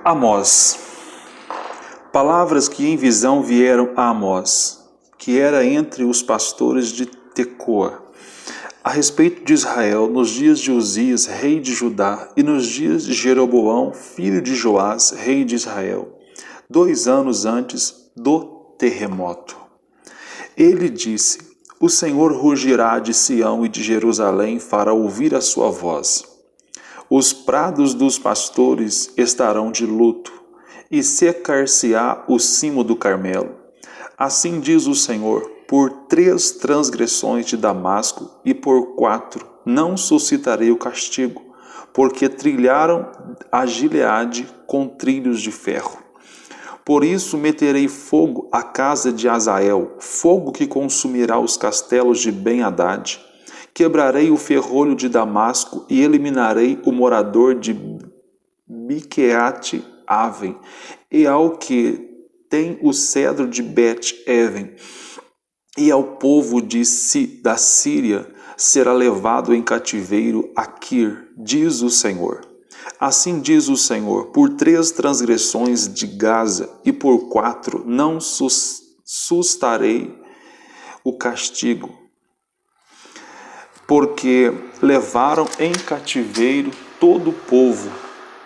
Amós. Palavras que em visão vieram a Amós, que era entre os pastores de Tecoa, a respeito de Israel, nos dias de Uzias, rei de Judá, e nos dias de Jeroboão, filho de Joás, rei de Israel, 2 anos antes do terremoto. Ele disse: O Senhor rugirá de Sião e de Jerusalém, fará ouvir a sua voz. Os prados dos pastores estarão de luto, e secar-se-á o cimo do Carmelo. Assim diz o Senhor: por 3 transgressões de Damasco e por 4 não suscitarei o castigo, porque trilharam a Gileade com trilhos de ferro. Por isso meterei fogo à casa de Azael, fogo que consumirá os castelos de Ben-Hadad. Quebrarei o ferrolho de Damasco e eliminarei o morador de Miqueate-Aven, e ao que tem o cedro de Bet-Even, e ao povo da Síria será levado em cativeiro a Quir, diz o Senhor. Assim diz o Senhor: por 3 transgressões de Gaza e por 4 não sustarei o castigo, porque levaram em cativeiro todo o povo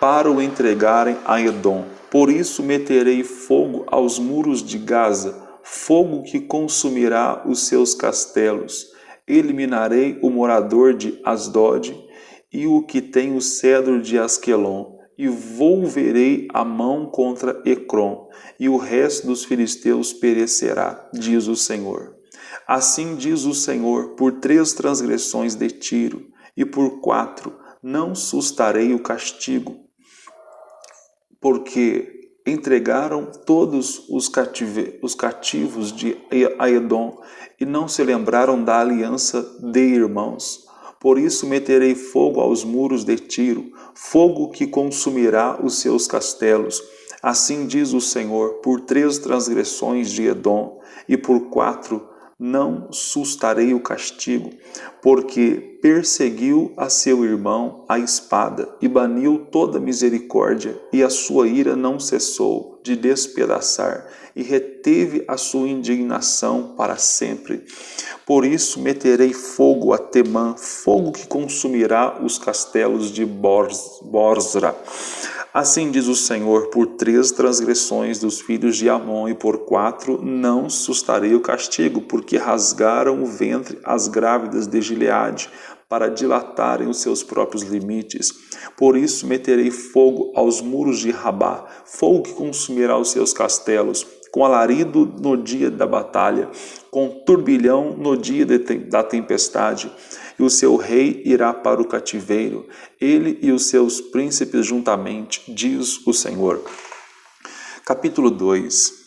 para o entregarem a Edom. Por isso meterei fogo aos muros de Gaza, fogo que consumirá os seus castelos. Eliminarei o morador de Asdod e o que tem o cedro de Asquelon, e volverei a mão contra Ecrom, e o resto dos filisteus perecerá, diz o Senhor. Assim diz o Senhor: por 3 transgressões de Tiro e por 4 não sustarei o castigo, porque entregaram todos os cativos de Edom e não se lembraram da aliança de irmãos. Por isso meterei fogo aos muros de Tiro, fogo que consumirá os seus castelos. Assim diz o Senhor: por 3 transgressões de Edom e por 4 não sustarei o castigo, porque perseguiu a seu irmão a espada e baniu toda misericórdia, e a sua ira não cessou de despedaçar, e reteve a sua indignação para sempre. Por isso meterei fogo a Temã, fogo que consumirá os castelos de Bozra. Assim diz o Senhor: por 3 transgressões dos filhos de Amon e por 4 não sustarei o castigo, porque rasgaram o ventre as grávidas de Gileade, para dilatarem os seus próprios limites. Por isso meterei fogo aos muros de Rabá, fogo que consumirá os seus castelos, com alarido no dia da batalha, com turbilhão no dia da tempestade. E o seu rei irá para o cativeiro, ele e os seus príncipes juntamente, diz o Senhor. Capítulo 2.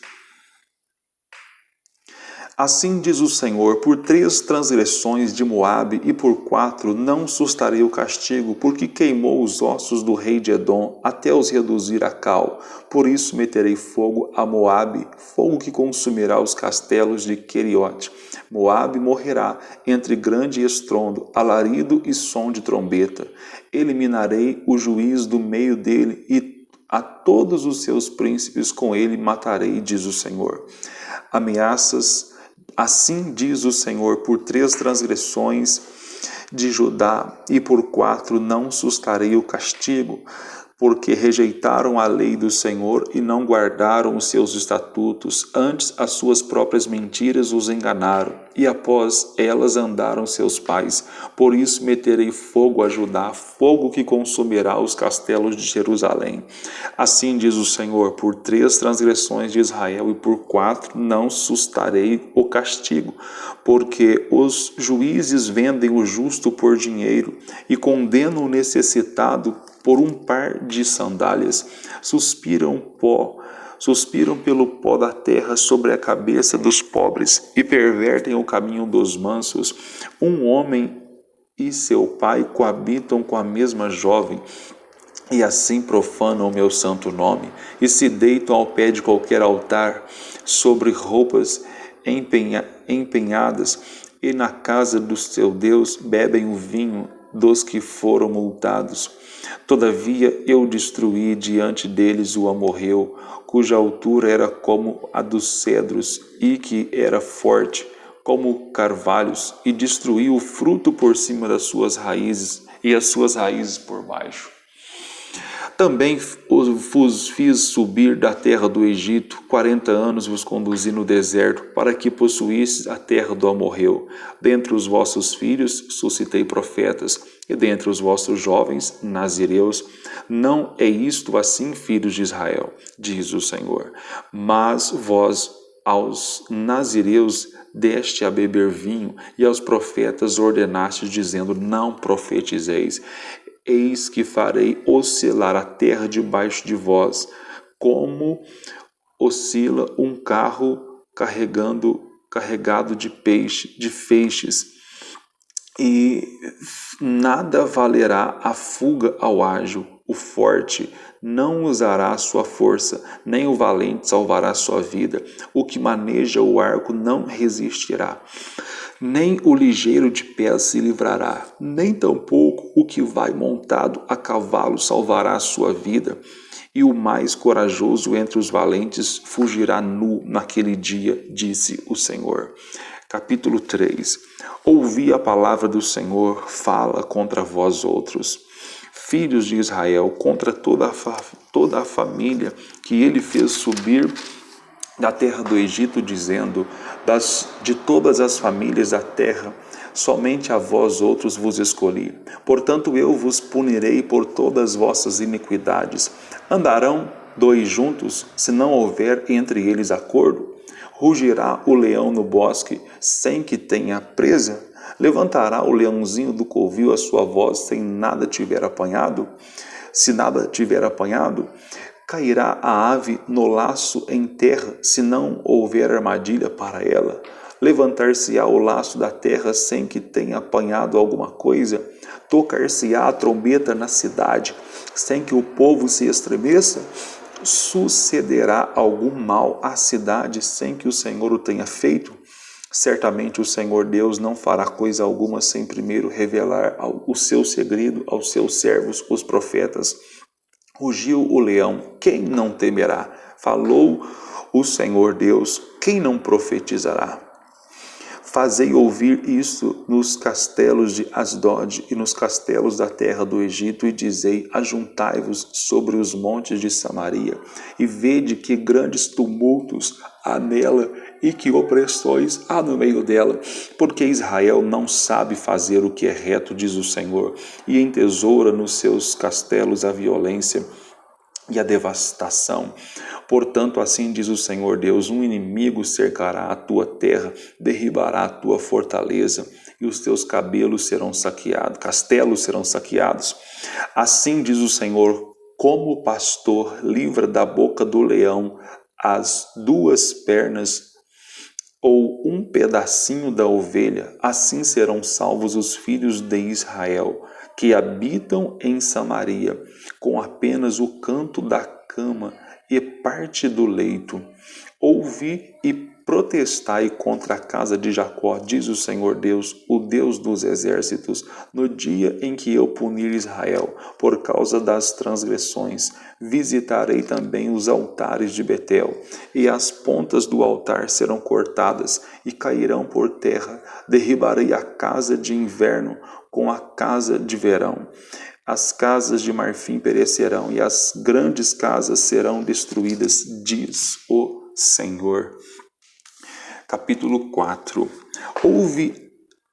Assim diz o Senhor: por 3 transgressões de Moabe e por 4 não sustarei o castigo, porque queimou os ossos do rei de Edom até os reduzir a cal. Por isso meterei fogo a Moabe, fogo que consumirá os castelos de Queriote. Moabe morrerá entre grande estrondo, alarido e som de trombeta. Eliminarei o juiz do meio dele e a todos os seus príncipes com ele matarei, diz o Senhor. Ameaças. Assim diz o Senhor: por 3 transgressões de Judá e por 4 não sustarei o castigo, porque rejeitaram a lei do Senhor e não guardaram os seus estatutos, antes as suas próprias mentiras os enganaram, e após elas andaram seus pais. Por isso meterei fogo a Judá, fogo que consumirá os castelos de Jerusalém. Assim diz o Senhor: por 3 transgressões de Israel e por 4 não sustarei o castigo, porque os juízes vendem o justo por dinheiro e condenam o necessitado por um par de sandálias. Suspiram pelo pó da terra sobre a cabeça dos pobres e pervertem o caminho dos mansos. Um homem e seu pai coabitam com a mesma jovem, e assim profanam o meu santo nome, e se deitam ao pé de qualquer altar sobre roupas empenhadas, e na casa do seu Deus bebem o vinho dos que foram multados. Todavia eu destruí diante deles o amorreu, cuja altura era como a dos cedros, e que era forte como carvalhos, e destruí o fruto por cima das suas raízes, e as suas raízes por baixo. Também vos fiz subir da terra do Egito, 40 anos vos conduzi no deserto, para que possuísseis a terra do amorreu. Dentre os vossos filhos suscitei profetas, e dentre os vossos jovens, nazireus. Não é isto assim, filhos de Israel, diz o Senhor. Mas vós, aos nazireus, deste a beber vinho, e aos profetas ordenaste, dizendo, não profetizeis. Eis que farei oscilar a terra debaixo de vós, como oscila um carro carregado de feixes, e nada valerá a fuga ao ágil. O forte não usará sua força, nem o valente salvará sua vida. O que maneja o arco não resistirá. Nem o ligeiro de pés se livrará, nem tampouco o que vai montado a cavalo salvará a sua vida. E o mais corajoso entre os valentes fugirá nu naquele dia, disse o Senhor. Capítulo 3. Ouvi a palavra do Senhor, fala contra vós outros, filhos de Israel, contra toda a família que ele fez subir da terra do Egito, dizendo, de todas as famílias da terra, somente a vós outros vos escolhi. Portanto, eu vos punirei por todas as vossas iniquidades. Andarão dois juntos, se não houver entre eles acordo? Rugirá o leão no bosque, sem que tenha presa? Levantará o leãozinho do covil a sua voz, sem nada tiver apanhado? Se nada tiver apanhado, cairá a ave no laço em terra, se não houver armadilha para ela? Levantar-se-á o laço da terra sem que tenha apanhado alguma coisa? Tocar-se-á a trombeta na cidade, sem que o povo se estremeça? Sucederá algum mal à cidade sem que o Senhor o tenha feito? Certamente o Senhor Deus não fará coisa alguma sem primeiro revelar o seu segredo aos seus servos, os profetas. Rugiu o leão, quem não temerá? Falou o Senhor Deus, quem não profetizará? Fazei ouvir isto nos castelos de Asdod e nos castelos da terra do Egito, e dizei, ajuntai-vos sobre os montes de Samaria, e vede que grandes tumultos há nela, e que opressões há no meio dela, porque Israel não sabe fazer o que é reto, diz o Senhor, e entesoura nos seus castelos a violência e a devastação. Portanto, assim diz o Senhor Deus, um inimigo cercará a tua terra, derribará a tua fortaleza, e os teus castelos serão saqueados. Assim diz o Senhor, como o pastor livra da boca do leão as duas pernas, ou um pedacinho da ovelha, assim serão salvos os filhos de Israel, que habitam em Samaria, com apenas o canto da cama e parte do leito. Ouvi e protestai contra a casa de Jacó, diz o Senhor Deus, o Deus dos exércitos, no dia em que eu punir Israel, por causa das transgressões. Visitarei também os altares de Betel, e as pontas do altar serão cortadas e cairão por terra. Derribarei a casa de inverno com a casa de verão. As casas de marfim perecerão, e as grandes casas serão destruídas, diz o Senhor. Capítulo 4.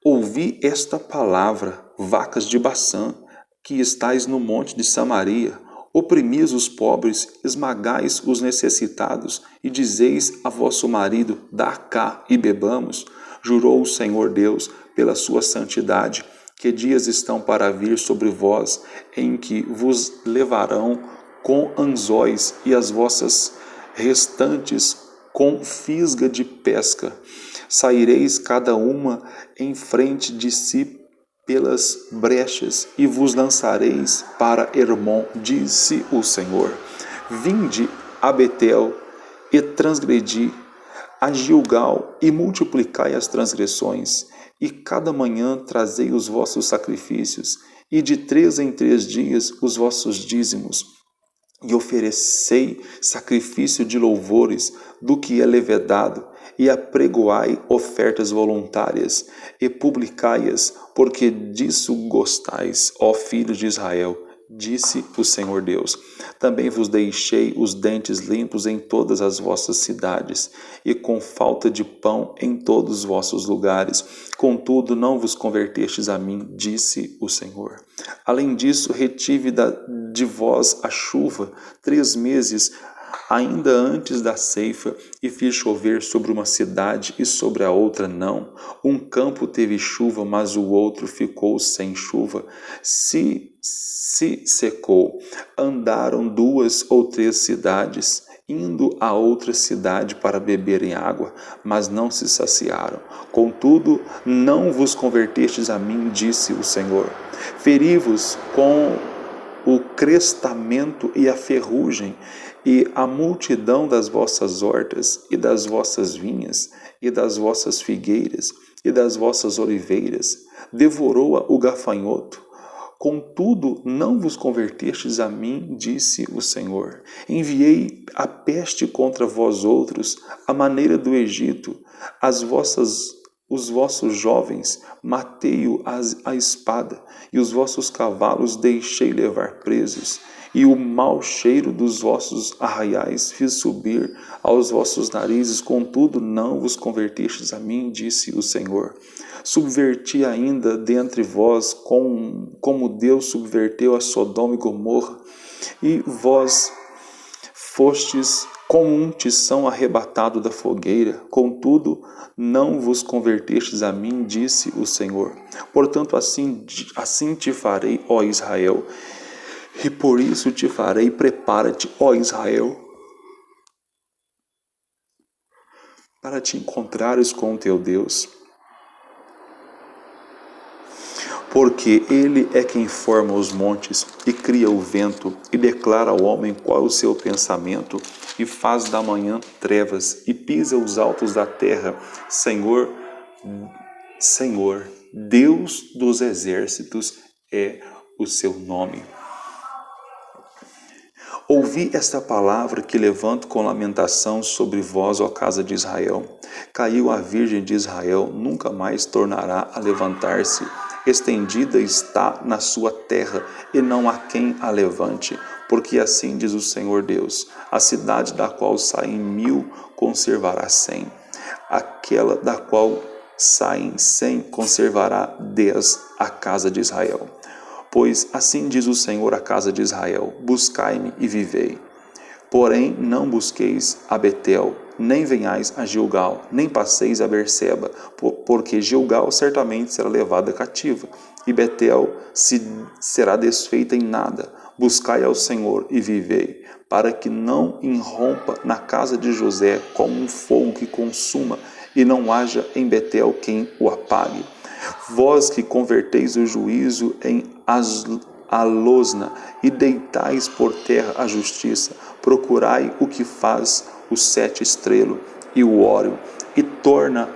Ouvi esta palavra, vacas de Baçã, que estais no monte de Samaria. Oprimis os pobres, esmagais os necessitados, e dizeis a vosso marido, dá cá e bebamos. Jurou o Senhor Deus, pela sua santidade, que dias estão para vir sobre vós, em que vos levarão com anzóis, e as vossas restantes com fisga de pesca. Saireis cada uma em frente de si pelas brechas, e vos lançareis para Hermon, disse o Senhor. Vinde a Betel e transgredi, a Gilgal e multiplicai as transgressões, e cada manhã trazei os vossos sacrifícios, e de 3 em 3 dias os vossos dízimos, e oferecei sacrifício de louvores do que é levedado, e apregoai ofertas voluntárias, e publicai-as, porque disso gostais, ó filhos de Israel, disse o Senhor Deus. Também vos deixei os dentes limpos em todas as vossas cidades, e com falta de pão em todos os vossos lugares. Contudo, não vos convertestes a mim, disse o Senhor. Além disso, retive de vós a chuva 3 meses, ainda antes da ceifa, e fiz chover sobre uma cidade e sobre a outra não. Um campo teve chuva, mas o outro ficou sem chuva. Se secou. Andaram 2 ou 3 cidades, indo a outra cidade para beberem água, mas não se saciaram. Contudo, não vos convertestes a mim, disse o Senhor. Feri-vos com o crestamento e a ferrugem, e a multidão das vossas hortas, e das vossas vinhas, e das vossas figueiras, e das vossas oliveiras, devorou-a o gafanhoto. Contudo, não vos convertestes a mim, disse o Senhor. Enviei a peste contra vós outros, à maneira do Egito, os vossos jovens matei-o à espada, e os vossos cavalos deixei levar presos, e o mau cheiro dos vossos arraiais fiz subir aos vossos narizes. Contudo, não vos convertestes a mim, disse o Senhor. Subverti ainda dentre vós, como Deus subverteu a Sodoma e Gomorra, e vós fostes como um tição arrebatado da fogueira. Contudo, não vos convertestes a mim, disse o Senhor. Portanto, assim te farei, ó Israel, e por isso te farei. Prepara-te, ó Israel, para te encontrares com o teu Deus. Porque ele é quem forma os montes e cria o vento, e declara ao homem qual é o seu pensamento, e faz da manhã trevas, e pisa os altos da terra. Senhor, Deus dos exércitos é o seu nome. Ouvi esta palavra que levanto com lamentação sobre vós, ó casa de Israel. Caiu a Virgem de Israel, nunca mais tornará a levantar-se. Estendida está na sua terra, e não há quem a levante. Porque assim diz o Senhor Deus: a cidade da qual saem 1000 conservará 100. Aquela da qual saem 100 conservará 10, a casa de Israel. Pois assim diz o Senhor à casa de Israel: buscai-me e vivei. Porém, não busqueis a Betel, nem venhais a Gilgal, nem passeis a Berseba, porque Gilgal certamente será levada cativa, e Betel será desfeita em nada. Buscai ao Senhor e vivei, para que não irrompa na casa de José como um fogo que consuma, e não haja em Betel quem o apague. Vós que converteis o juízo em alosna e deitais por terra a justiça, procurai o que faz o 7 estrelo e o óleo, e torna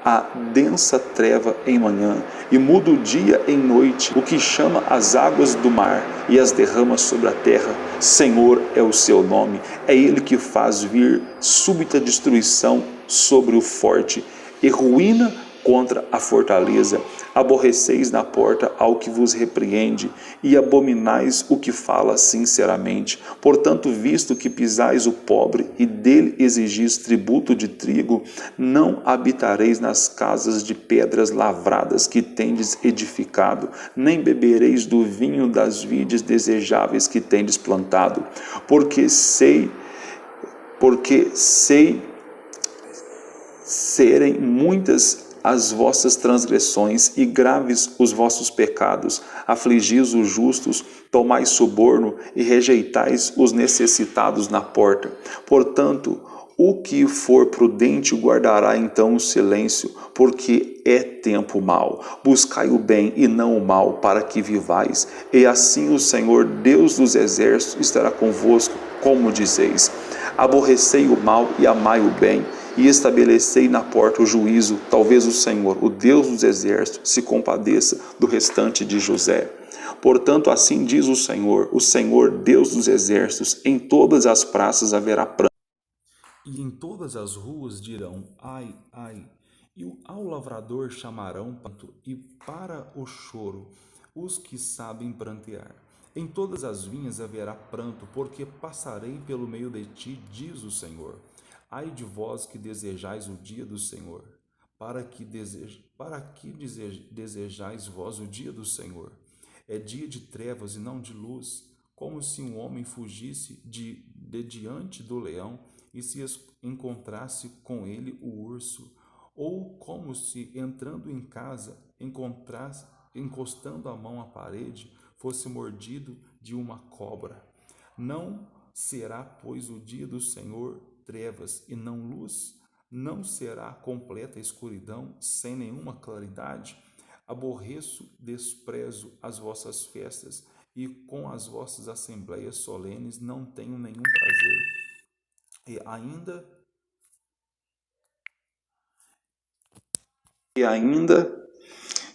a densa treva em manhã, e muda o dia em noite, o que chama as águas do mar e as derrama sobre a terra. Senhor é o seu nome, é ele que faz vir súbita destruição sobre o forte, e ruína contra a fortaleza. Aborreceis na porta ao que vos repreende, e abominais o que fala sinceramente. Portanto, visto que pisais o pobre e dele exigis tributo de trigo, não habitareis nas casas de pedras lavradas que tendes edificado, nem bebereis do vinho das vides desejáveis que tendes plantado, porque sei serem muitas as vossas transgressões e graves os vossos pecados. Afligis os justos, tomais suborno e rejeitais os necessitados na porta. Portanto, o que for prudente guardará então o silêncio, porque é tempo mau. Buscai o bem e não o mal, para que vivais. E assim o Senhor, Deus dos exércitos, estará convosco, como dizeis. Aborrecei o mal e amai o bem, e estabelecei na porta o juízo. Talvez o Senhor, o Deus dos exércitos, se compadeça do restante de José. Portanto, assim diz o Senhor Deus dos exércitos, em todas as praças haverá pranto. E em todas as ruas dirão, ai, ai, e ao lavrador chamarão pranto, e para o choro os que sabem prantear. Em todas as vinhas haverá pranto, porque passarei pelo meio de ti, diz o Senhor. Ai de vós que desejais o dia do Senhor. Desejais vós o dia do Senhor? É dia de trevas e não de luz, como se um homem fugisse de diante do leão e se encontrasse com ele o urso, ou como se entrando em casa, encostando a mão à parede, fosse mordido de uma cobra. Não será, pois, o dia do Senhor trevas e não luz? Não será completa escuridão sem nenhuma claridade? Aborreço, desprezo as vossas festas, e com as vossas assembleias solenes não tenho nenhum prazer. E ainda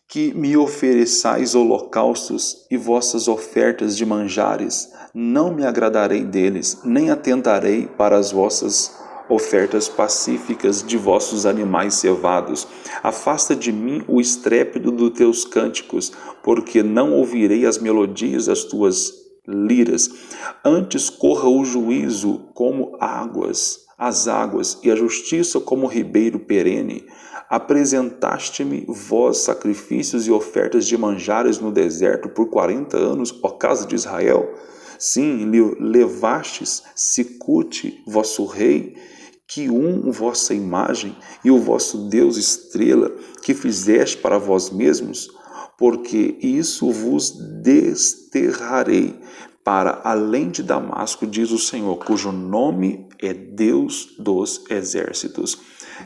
que me ofereçais holocaustos e vossas ofertas de manjares, não me agradarei deles, nem atentarei para as vossas ofertas pacíficas de vossos animais cevados. Afasta de mim o estrépito dos teus cânticos, porque não ouvirei as melodias das tuas liras. Antes corra o juízo como as águas, e a justiça como ribeiro perene. Apresentaste-me vós sacrifícios e ofertas de manjares no deserto por 40 anos, ó casa de Israel. Sim, levastes Sicute, vosso rei, vossa imagem, e o vosso Deus estrela, que fizeste para vós mesmos, porque isso vos desterrarei para além de Damasco, diz o Senhor, cujo nome é Deus dos exércitos.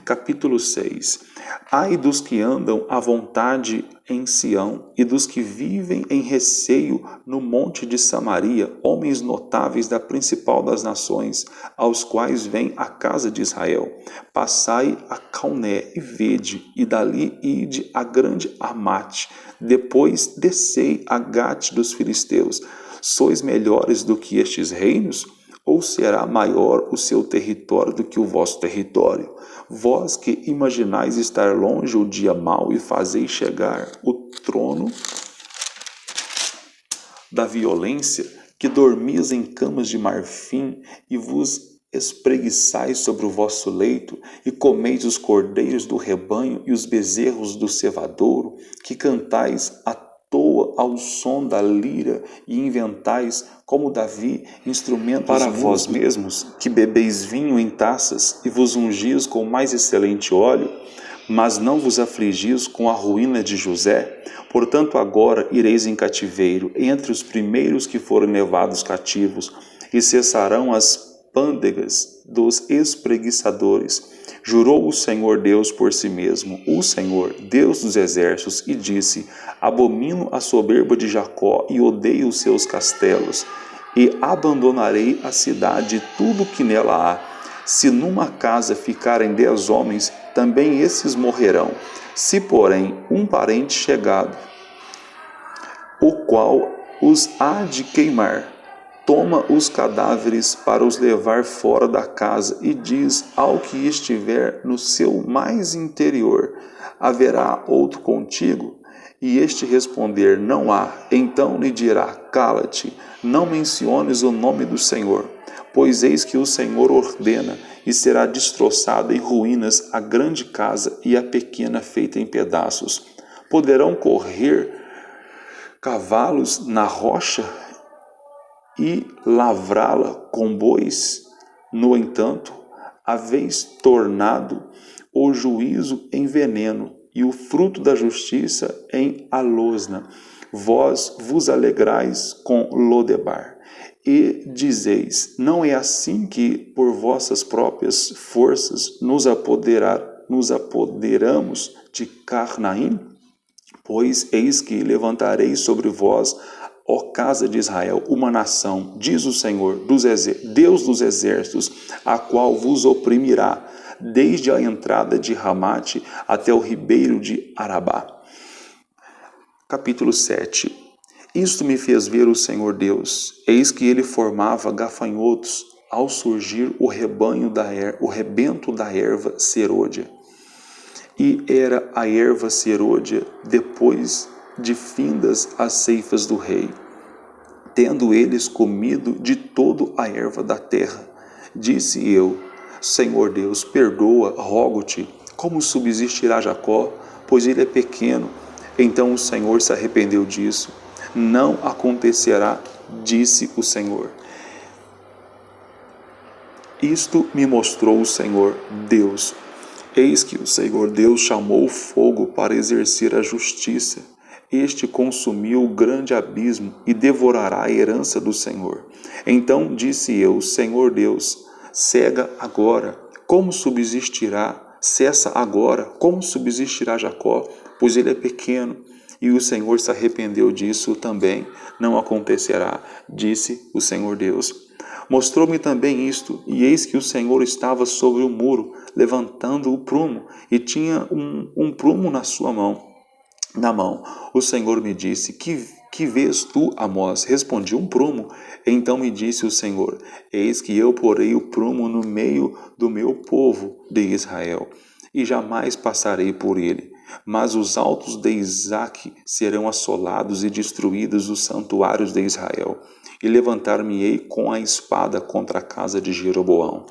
Capítulo 6. Ai dos que andam à vontade em Sião e dos que vivem em receio no monte de Samaria, homens notáveis da principal das nações, aos quais vem a casa de Israel. Passai a Calné e vede, e dali ide a grande Amate, depois descei a Gate dos filisteus. Sois melhores do que estes reinos? Ou será maior o seu território do que o vosso território? Vós que imaginais estar longe o dia mau e fazeis chegar o trono da violência, que dormis em camas de marfim e vos espreguiçais sobre o vosso leito, e comeis os cordeiros do rebanho e os bezerros do cevadouro, que cantais à toa ao som da lira e inventais, como Davi, instrumentos para vós mesmos, que bebeis vinho em taças e vos ungis com o mais excelente óleo, mas não vos afligis com a ruína de José? Portanto, agora ireis em cativeiro, entre os primeiros que foram levados cativos, e cessarão as pândegas dos espreguiçadores. Jurou o Senhor Deus por si mesmo, o Senhor, Deus dos exércitos, e disse: abomino a soberba de Jacó e odeio os seus castelos, e abandonarei a cidade e tudo que nela há. Se numa casa ficarem 10 homens, também esses morrerão. Se, porém, um parente chegado, o qual os há de queimar, toma os cadáveres para os levar fora da casa e diz ao que estiver no seu mais interior: haverá outro contigo? E este responder: não há. Então lhe dirá: cala-te, não menciones o nome do Senhor, pois eis que o Senhor ordena, e será destroçada em ruínas a grande casa e a pequena feita em pedaços. Poderão correr cavalos na rocha e lavrá-la com bois? No entanto, haveis tornado o juízo em veneno e o fruto da justiça em alosna. Vós vos alegrais com Lodebar e dizeis: não é assim que por vossas próprias forças nos apoderamos de Carnaim? Pois eis que levantarei sobre vós, ó casa de Israel, uma nação, diz o Senhor, Deus dos exércitos, a qual vos oprimirá, desde a entrada de Ramate até o ribeiro de Arabá. Capítulo 7. Isto me fez ver o Senhor Deus. Eis que ele formava gafanhotos ao surgir o rebento da erva serôdia. E era a erva serôdia depois de findas as ceifas do rei, tendo eles comido de todo a erva da terra. Disse eu: Senhor Deus, perdoa, rogo-te, como subsistirá Jacó, pois ele é pequeno. Então o Senhor se arrependeu disso. Não acontecerá, disse o Senhor. Isto me mostrou o Senhor Deus. Eis que o Senhor Deus chamou o fogo para exercer a justiça. Este consumiu o grande abismo e devorará a herança do Senhor. Então disse eu: Senhor Deus, cessa agora, como subsistirá? Cessa agora, como subsistirá Jacó? Pois ele é pequeno. E o Senhor se arrependeu disso também. Não acontecerá, disse o Senhor Deus. Mostrou-me também isto, e eis que o Senhor estava sobre o muro, levantando o prumo, e tinha um prumo na sua mão. O Senhor me disse: Que vês tu, Amós? Respondi: um prumo. Então me disse o Senhor: Eis que eu porei o prumo no meio do meu povo de Israel, e jamais passarei por ele. Mas os altos de Isaque serão assolados e destruídos os santuários de Israel. E levantar-me-ei com a espada contra a casa de Jeroboão.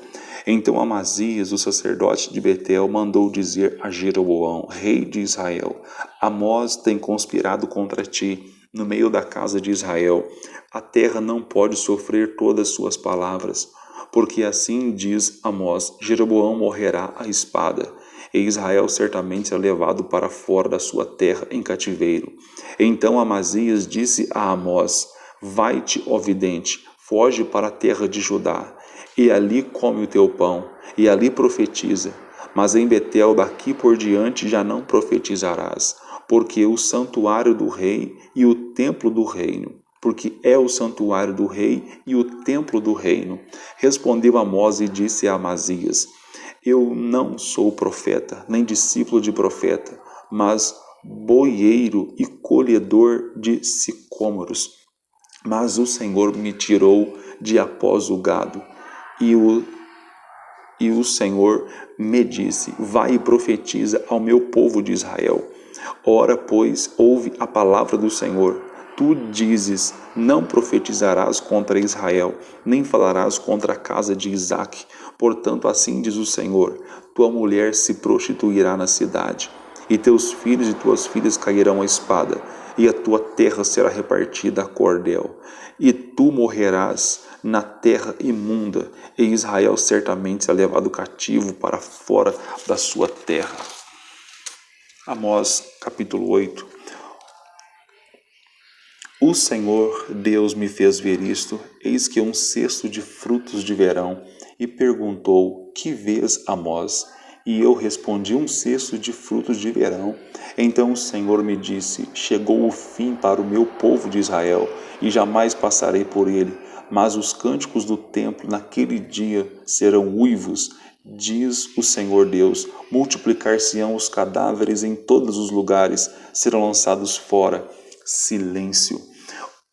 Então Amazias, o sacerdote de Betel, mandou dizer a Jeroboão, rei de Israel: Amós tem conspirado contra ti no meio da casa de Israel. A terra não pode sofrer todas suas palavras, porque assim diz Amós: Jeroboão morrerá à espada, e Israel certamente é levado para fora da sua terra em cativeiro. Então Amazias disse a Amós: Vai-te, ó vidente, foge para a terra de Judá, e ali come o teu pão, e ali profetiza. Mas em Betel daqui por diante já não profetizarás, porque o santuário do rei e o templo do reino, porque é o santuário do rei e o templo do reino. Respondeu Amós e disse a Amazias: Eu não sou profeta, nem discípulo de profeta, mas boieiro e colhedor de sicômoros. Mas o Senhor me tirou de após o gado, e o Senhor me disse: Vai e profetiza ao meu povo de Israel. Ora, pois, ouve a palavra do Senhor. Tu dizes: Não profetizarás contra Israel, nem falarás contra a casa de Isaque. Portanto, assim diz o Senhor: Tua mulher se prostituirá na cidade, e teus filhos e tuas filhas cairão à espada, e a tua terra será repartida a cordel. E tu morrerás na terra imunda, e Israel certamente será levado cativo para fora da sua terra. Amós, capítulo 8. O Senhor Deus me fez ver isto, eis que um cesto de frutos de verão, e perguntou: Que vês, Amós? E eu respondi: um cesto de frutos de verão. Então o Senhor me disse: Chegou o fim para o meu povo de Israel, e jamais passarei por ele. Mas os cânticos do templo naquele dia serão uivos, diz o Senhor Deus. Multiplicar-se-ão os cadáveres em todos os lugares, serão lançados fora. Silêncio.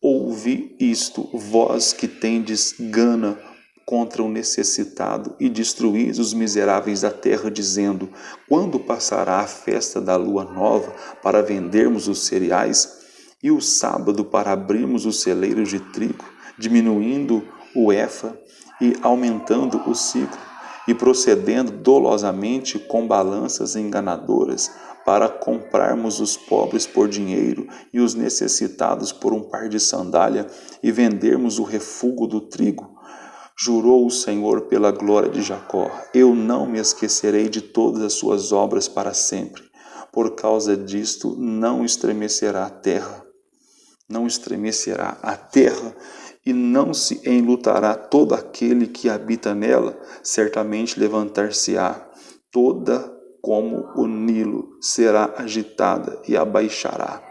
Ouvi isto, vós que tendes gana contra o necessitado e destruís os miseráveis da terra, dizendo: Quando passará a festa da lua nova para vendermos os cereais, e o sábado para abrirmos os celeiros de trigo, diminuindo o efa e aumentando o ciclo, e procedendo dolosamente com balanças enganadoras, para comprarmos os pobres por dinheiro e os necessitados por um par de sandália, e vendermos o refúgio do trigo? Jurou o Senhor pela glória de Jacó: Eu não me esquecerei de todas as suas obras para sempre. Por causa disto não estremecerá a terra. Não estremecerá a terra, e não se enlutará todo aquele que habita nela. Certamente levantar-se-á toda como o Nilo, será agitada e abaixará,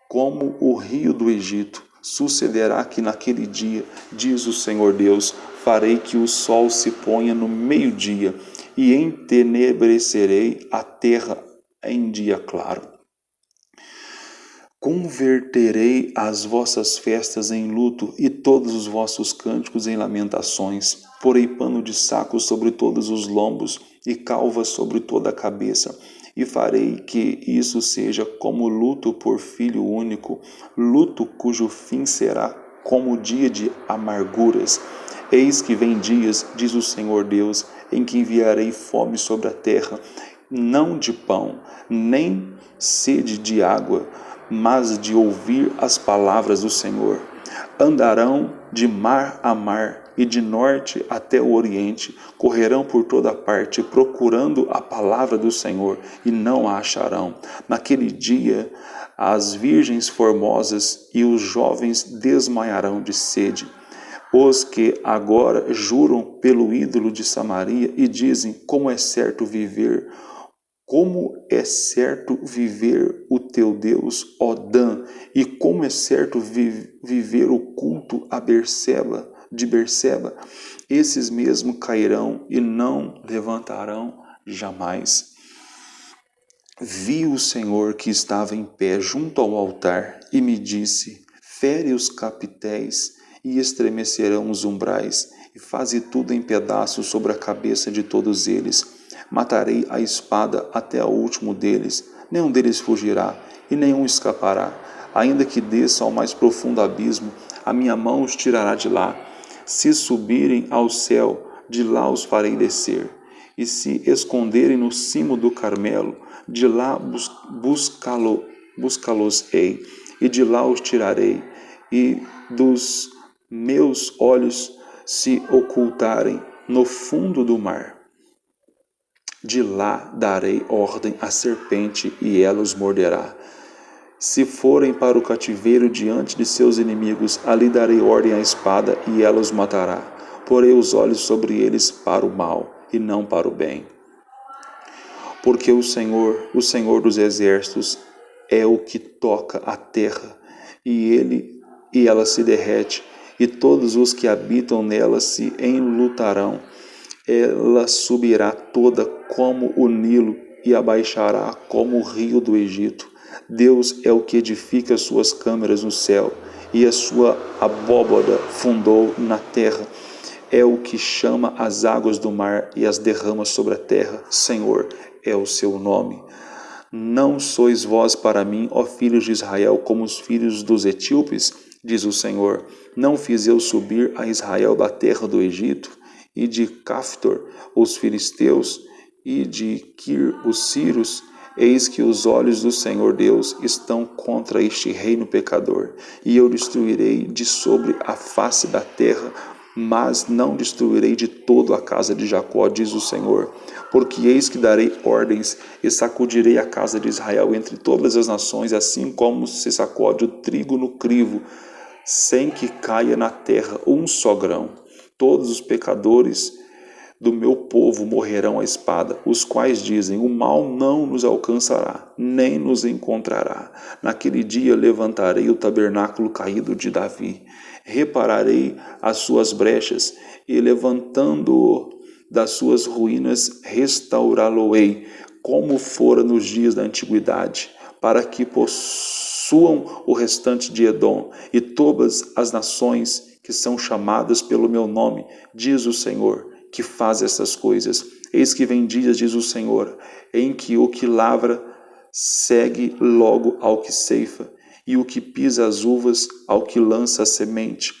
como o rio do Egito. Sucederá que naquele dia, diz o Senhor Deus, farei que o sol se ponha no meio-dia, e entenebrecerei a terra em dia claro. Converterei as vossas festas em luto e todos os vossos cânticos em lamentações. Porei pano de saco sobre todos os lombos e calvas sobre toda a cabeça. E farei que isso seja como luto por filho único, luto cujo fim será como dia de amarguras. Eis que vem dias, diz o Senhor Deus, em que enviarei fome sobre a terra, não de pão, nem sede de água, mas de ouvir as palavras do Senhor. Andarão de mar a mar e de norte até o oriente, correrão por toda parte, procurando a palavra do Senhor, e não a acharão. Naquele dia, as virgens formosas e os jovens desmaiarão de sede. Os que agora juram pelo ídolo de Samaria e dizem: como é certo viver o teu Deus, ó Dan, e como é certo viver o culto a Berseba. Esses mesmo cairão e não levantarão jamais. Vi o Senhor que estava em pé junto ao altar e me disse: fere os capitéis e estremecerão os umbrais, e faze tudo em pedaços sobre a cabeça de todos eles. Matarei a espada até o último deles, nenhum deles fugirá e nenhum escapará. Ainda que desça ao mais profundo abismo, a minha mão os tirará de lá. Se subirem ao céu, de lá os farei descer. E se esconderem no cimo do Carmelo, de lá buscá-los-ei, e de lá os tirarei, e dos meus olhos se ocultarem no fundo do mar. De lá darei ordem à serpente, e ela os morderá. Se forem para o cativeiro diante de seus inimigos, ali darei ordem à espada, e ela os matará. Porei os olhos sobre eles para o mal, e não para o bem. Porque o Senhor dos exércitos, é o que toca a terra, e ela se derrete, e todos os que habitam nela se enlutarão. Ela subirá toda como o Nilo e abaixará como o rio do Egito. Deus é o que edifica suas câmaras no céu, e a sua abóbada fundou na terra. É o que chama as águas do mar e as derrama sobre a terra. Senhor é o seu nome. Não sois vós para mim, ó filhos de Israel, como os filhos dos etíopes, diz o Senhor. Não fiz eu subir a Israel da terra do Egito, e de Caftor os filisteus, e de Quir os sírios? Eis que os olhos do Senhor Deus estão contra este reino pecador, e eu destruirei de sobre a face da terra, mas não destruirei de todo a casa de Jacó, diz o Senhor. Porque eis que darei ordens e sacudirei a casa de Israel entre todas as nações, assim como se sacode o trigo no crivo, sem que caia na terra um só grão. Todos os pecadores do meu povo morrerão à espada, os quais dizem: o mal não nos alcançará, nem nos encontrará. Naquele dia levantarei o tabernáculo caído de Davi, repararei as suas brechas, e levantando-o das suas ruínas, restaurá-lo-ei, como fora nos dias da antiguidade, para que possuam o restante de Edom e todas as nações que são chamadas pelo meu nome, diz o Senhor, que faz essas coisas. Eis que vem dias, diz o Senhor, em que o que lavra segue logo ao que ceifa, e o que pisa as uvas ao que lança a semente.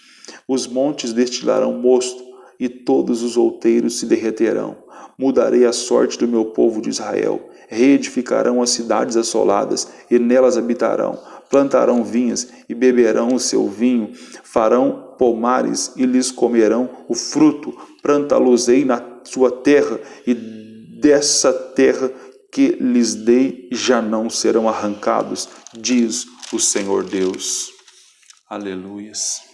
Os montes destilarão mosto, e todos os outeiros se derreterão. Mudarei a sorte do meu povo de Israel. Reedificarão as cidades assoladas, e nelas habitarão. Plantarão vinhas e beberão o seu vinho. Farão pomares e lhes comerão o fruto. Plantá-los-ei na sua terra, e dessa terra que lhes dei já não serão arrancados, diz o Senhor Deus. Aleluias.